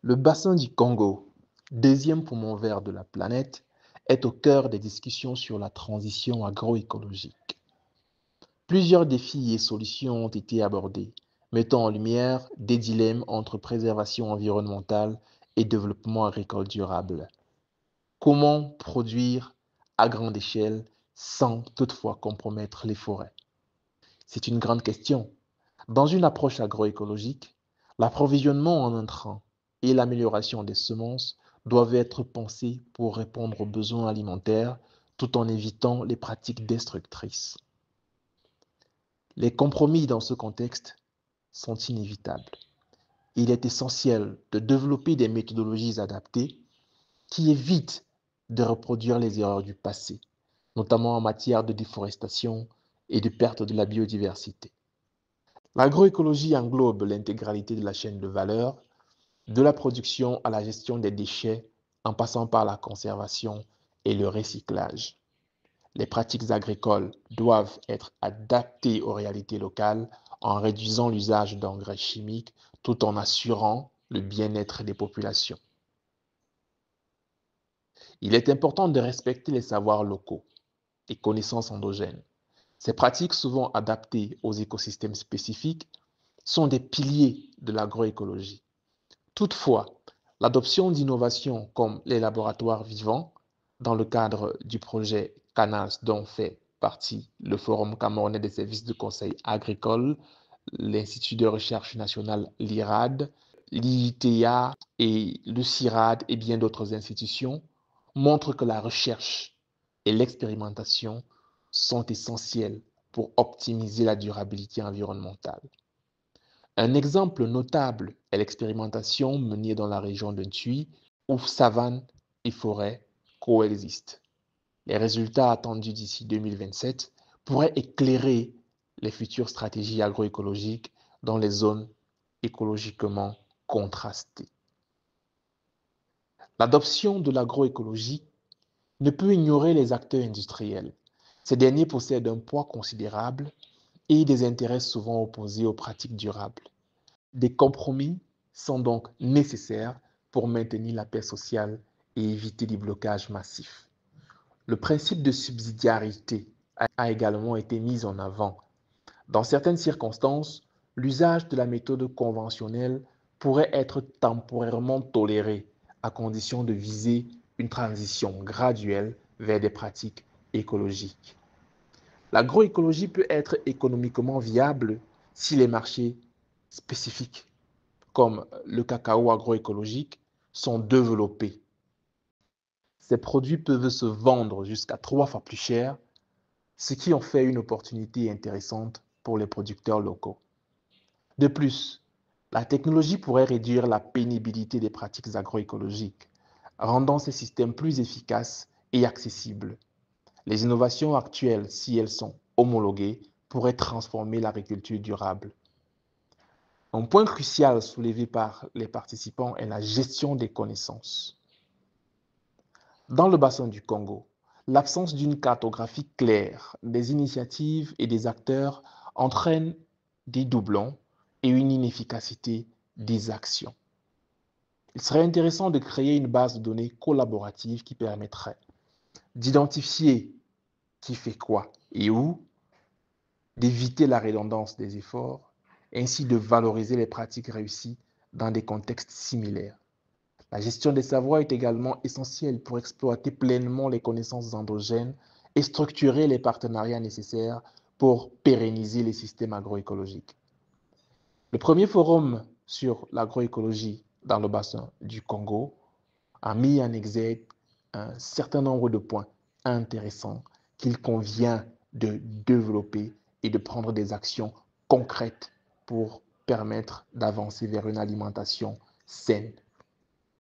Le bassin du Congo, deuxième poumon vert de la planète, est au cœur des discussions sur la transition agroécologique. Plusieurs défis et solutions ont été abordés, mettant en lumière des dilemmes entre préservation environnementale et développement agricole durable. Comment produire à grande échelle sans toutefois compromettre les forêts? C'est une grande question. Dans une approche agroécologique, l'approvisionnement en intrants et l'amélioration des semences doivent être pensés pour répondre aux besoins alimentaires tout en évitant les pratiques destructrices. Les compromis dans ce contexte sont inévitables. Il est essentiel de développer des méthodologies adaptées qui évitent de reproduire les erreurs du passé, notamment en matière de déforestation et de perte de la biodiversité. L'agroécologie englobe l'intégralité de la chaîne de valeur, de la production à la gestion des déchets, en passant par la conservation et le recyclage. Les pratiques agricoles doivent être adaptées aux réalités locales en réduisant l'usage d'engrais chimiques tout en assurant le bien-être des populations. Il est important de respecter les savoirs locaux et connaissances endogènes. Ces pratiques, souvent adaptées aux écosystèmes spécifiques, sont des piliers de l'agroécologie. Toutefois, l'adoption d'innovations comme les laboratoires vivants, dans le cadre du projet CANAS dont fait partie le Forum camerounais des services de conseil agricole, l'Institut de recherche national l'IRAD, l'IITA et le CIRAD et bien d'autres institutions, montrent que la recherche et l'expérimentation sont essentielles pour optimiser la durabilité environnementale. Un exemple notable est l'expérimentation menée dans la région de Ntui, où savane et forêt coexistent. Les résultats attendus d'ici 2027 pourraient éclairer les futures stratégies agroécologiques dans les zones écologiquement contrastées. L'adoption de l'agroécologie ne peut ignorer les acteurs industriels. Ces derniers possèdent un poids considérable et des intérêts souvent opposés aux pratiques durables. Des compromis sont donc nécessaires pour maintenir la paix sociale et éviter des blocages massifs. Le principe de subsidiarité a également été mis en avant. Dans certaines circonstances, l'usage de la méthode conventionnelle pourrait être temporairement toléré à condition de viser une transition graduelle vers des pratiques écologiques. L'agroécologie peut être économiquement viable si les marchés spécifiques, comme le cacao agroécologique, sont développés. Ces produits peuvent se vendre jusqu'à 3 fois plus cher, ce qui en fait une opportunité intéressante pour les producteurs locaux. De plus, la technologie pourrait réduire la pénibilité des pratiques agroécologiques, rendant ces systèmes plus efficaces et accessibles. Les innovations actuelles, si elles sont homologuées, pourraient transformer l'agriculture durable. Un point crucial soulevé par les participants est la gestion des connaissances. Dans le bassin du Congo, l'absence d'une cartographie claire des initiatives et des acteurs entraîne des doublons et une inefficacité des actions. Il serait intéressant de créer une base de données collaborative qui permettrait d'identifier qui fait quoi et où, d'éviter la redondance des efforts, ainsi de valoriser les pratiques réussies dans des contextes similaires. La gestion des savoirs est également essentielle pour exploiter pleinement les connaissances endogènes et structurer les partenariats nécessaires pour pérenniser les systèmes agroécologiques. Le premier forum sur l'agroécologie dans le bassin du Congo a mis en exergue un certain nombre de points intéressants qu'il convient de développer et de prendre des actions concrètes pour permettre d'avancer vers une alimentation saine